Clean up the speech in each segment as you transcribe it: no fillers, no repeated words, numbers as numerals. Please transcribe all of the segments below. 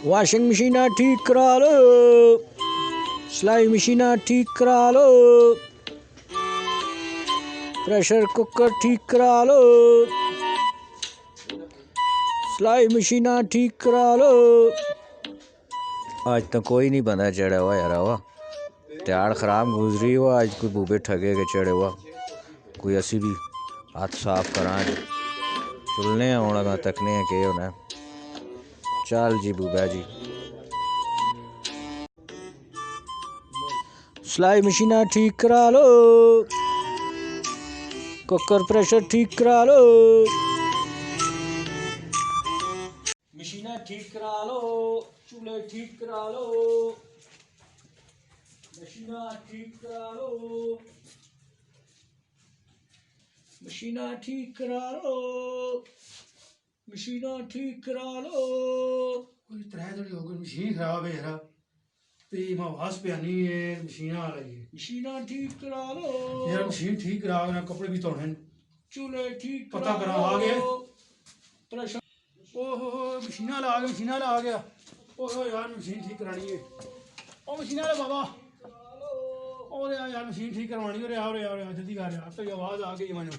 Washing machine ठीक करा लो, सिलाई मशीन ठीक करा लो, प्रेशर कुकर ठीक करा लो, सिलाई मशीन ठीक करा लो। आज तो कोई नहीं बंदा चढ़ा हुआ यार, हुआ त्याड़ खराब गुजरी हुआ। आज कोई बूबे ठगे के चढ़े हुआ, कोई असी भी हाथ साफ करा चुलने होना तकने के होना। चल जी बूबा जी, सिलाई मशीन ठीक करा लो, कुकर प्रेशर ठीक करा लो, मशीन ठीक करा लो, चूल्हे ठीक करा लो, मशीन ठीक करा लो, मशीन ठीक करा लो, मशीन ठीक करा लो। कोई त्रै थोड़ी हो गई, मशीन खराब है यार। तेरी मां वास पे आनी है, मशीन आ रही है। मशीन ठीक करा लो यार, मशीन ठीक करा ना, कपड़े भी धोने। चूल्हे ठीक पता करा आ गए। प्रेशर ओहो मशीन वाला आ गया, मशीन वाला आ गया। ओहो यार मशीन ठीक करानी है। ओ मशीन वाला बाबा, और यार मशीन ठीक करवानी है। यार जल्दी कर यार, तो आवाज आ गई मैंने।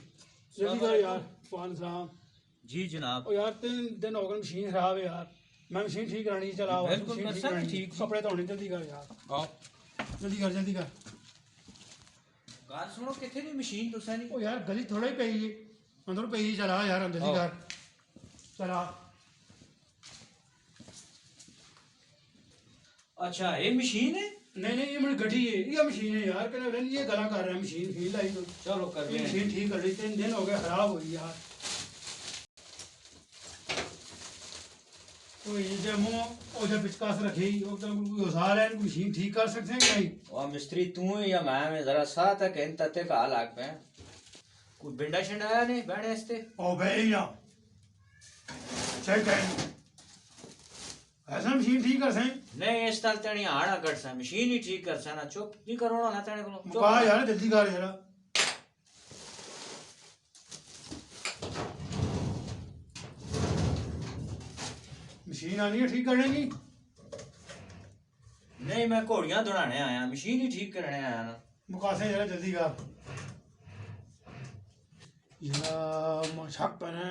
जल्दी कर यार। वालेकुम सलाम जी जनाब। ओ यार 3 दिन हो गए, मशीन खराब है यार। मैं मशीन ठीक करानी है। चला बिल्कुल कर सकते, ठीक कपड़े धोने। जल्दी कर यार, आओ जल्दी कर। गाल सुनो, किथे दी मशीन तुसा नहीं? ओ यार गली थोड़ा ही पई है, अंदर पई है। चला यार जल्दी कर, चला। अच्छा ये मशीन है? नहीं ये मेरी गड्डी है, ये मशीन है यार। कहने ये गला कर रहा है, मशीन फील आई तो चलो कर ये मशीन ठीक कर रही। 3 दिन हो गए खराब हो गई यार। तो ये जो मुँह ओ जो पिचकास रखी वो तो सारे इनको मशीन ठीक कर सकते हैं कि नहीं? और मिस्त्री तू है या मैं जरा सा तक इन तते का लाग पे कोई बिंडा शिंडा आया नहीं बैठे इसते। ओ भैया चेक कर, ऐसा मशीन ठीक कर सही नहीं इस ताल तणी आना कर सा मशीन ही ठीक कर सा ना। चुप नहीं करो ना तणे को मुका यार, जल्दी कर यार। मशीन आनी है ठीक करने की? नहीं मैं घोड़ियां दौड़ाने आया, मशीन ही ठीक करने आया ना। मुकासे जरा जल्दी कर यार। शक पहने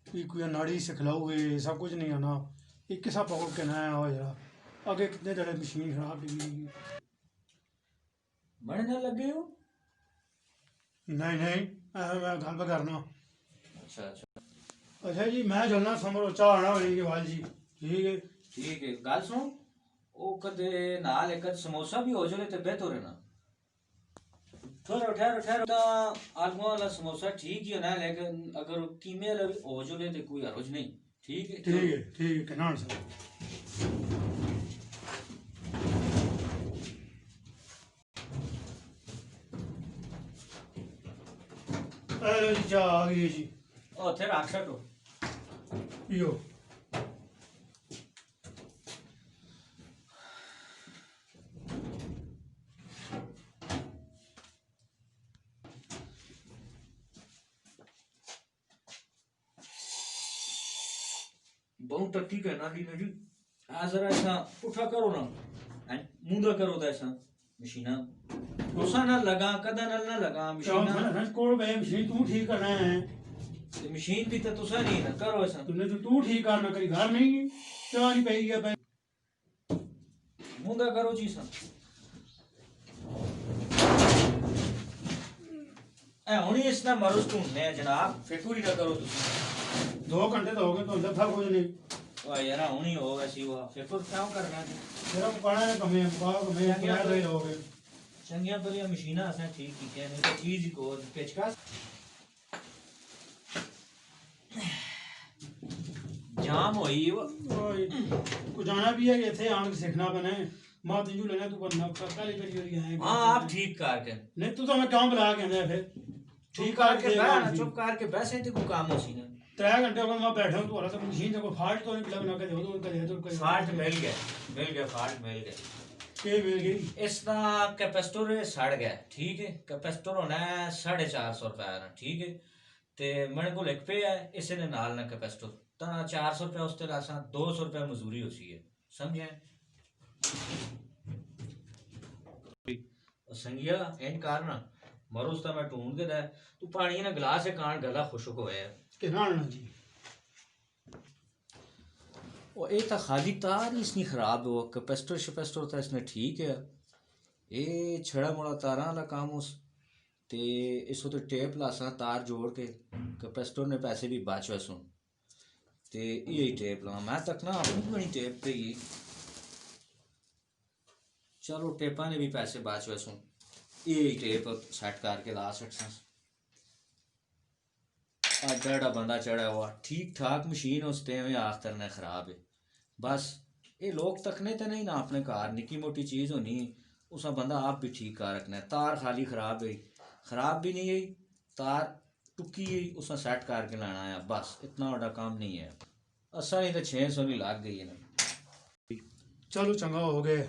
कि कोई नाड़ी से खिलाओगे, सब कुछ नहीं आना। एक सा पकड़ के ना आया हो यार। आगे कितने जड़े मशीन खराब निकली। बड़े ना लगे हो? नहीं मैं गल पे करना। अच्छा अच्छा जी, मैं चलना समरो चाह आना वाली के वाल जी। ठीक है गल सुनो, ओ कदे नाल एक समोसा भी हो जाए तो बेहतर है ना। ठहरो तो आलू वाला समोसा ठीक ही होना, लेकिन अगर कीमे वाला भी हो जाए तो कोई हर्ज नहीं। ठीक है कनान सर। हेलो जी, चाह आ गई है जी। ओ थे रख सको पियो। बहुत टट्टी कहना दी ना जी। आ जरा ऐसा पुठा करो ना, मुंदा करो तो ऐसा मशीना तुसा ना लगा कदा ना लगा मशीना। कोल बे मशीन तू ठीक करना है। मशीन भी तो तुसा नहीं ना करो ऐसा। तुमने तो तू ठीक करना, करी घर नहीं चाह नहीं पई है। मुंदा करो जी सा ए हुनी इसना मरुस ढूंढने हैं जनाब, फिक्र ही ना करो तुम। 2 घंटे तो हो गए, तो अंदर था कुछ नहीं। वाह यार हुनी हो ऐसी हुआ, फिक्र क्यों करना है? तेरा पढ़ा है कमे कमे क्या दे रहोगे? चंगिया बलिया मशीना असें ठीक की है, नहीं तो चीज को पेचकस जाम होई वो। को जाना भी है, इथे आन के सीखना बने। मां तुझू लेना, तू बनना काली करी करी है। हां आप ठीक करके नहीं तू तो मैं क्यों बुला के आंदा फिर? ठीक करके बैठ, चुप करके बैसे ते को काम होसी ना। 3 घंटे हो गए मैं बैठा हूं, तू तो मशीन को फाल्ट तो नहीं लगना के दे तो फाल्ट मिल गया फाल्ट मिल गया। के मिल गई? इसका कैपेसिटर सड़ गया। ठीक है, कैपेसिटर होना है 450 रुपए ना। ठीक है, ते मेरे को लिख पे है इसे ने नाल ना कैपेसिटर ता 400 रुपया उसते लासा 200 रुपया मजदूरी होती है समझे। संगिया इन कारण मरुस ता मैं ढूंढ के दे तू पानी ना गिलास है कान गला खुशक होया कि ना जी और ये तो खाली तार ही इसनी खराब हो कैपेसिटर शपेसिटर तो इसने ठीक है ये छड़ा मुड़ा तारा वाला काम उस ते इस तो टेप लासा तार जोड़ के कैपेसिटर ने पैसे भी बच वैसों ते यही टेप ला मैं तक ना अपनी बनी टेप पे ही चलो टेपा ने भी पैसे बच वैसों यही टेप सेट करके ला सकता जड़ा बंदा चढ़ा हुआ ठीक ठाक मशीन उसते में आखतर ने खराब है बस ये लोग तकने तो नहीं ना अपने कार निकी मोटी चीज़ होनी उस बंदा आप भी ठीक कर रखना है तार खाली खराब है खराब भी नहीं है तार टुकी है उस सेट करके लाना है बस इतना बड़ा काम नहीं है असा नहीं तो 600 नहीं लाग गई है ना। चलो चंगा हो गए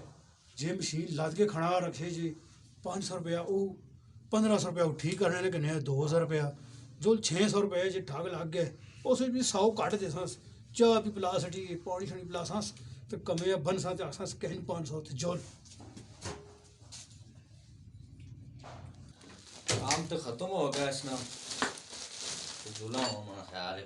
जे मशीन लद के खड़ा रखे जी 500 रुपया वो 1500 रुपया वो ठीक करने लगे 2000 रुपया जो 600 रुपये जे ठग लग गए उस भी 100 कट दे सांस चाह भी पिला सटी पानी छड़ी पिला सांस तो कमे बन सा आसास कहीं 500 थे जोल काम तो खत्म हो गया इसना तो जुला हो मेरा ख्याल है।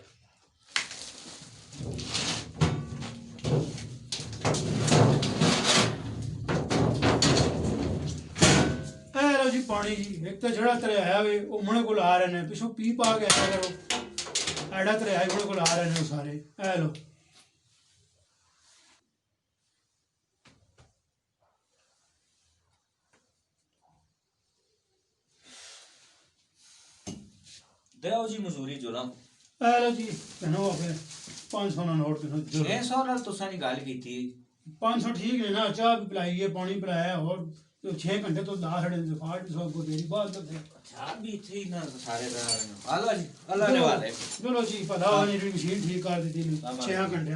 लो जी पानी जी एक तो जड़ा तरे आया वे वो मुने को आ रहे हैं पिछों पी पा के आया करो एड़ा तरे आए मुने को आ रहे हैं सारे ए लो दे जी मजूरी जुलम ए लो जी कहो फिर 500 ना नोट कहो 600 नाल तुसा नी गल कीती 500 ठीक है ना चाह भी पिलाई है पानी पिलाया और 6 घंटे तो ला खड़े फाड़ भी सौ को देरी बाद तक अच्छा भी थी ना सारे अल्लाह जी अल्लाह ने वाले चलो जी भला वाली मशीन ठीक कर दी 6 घंटे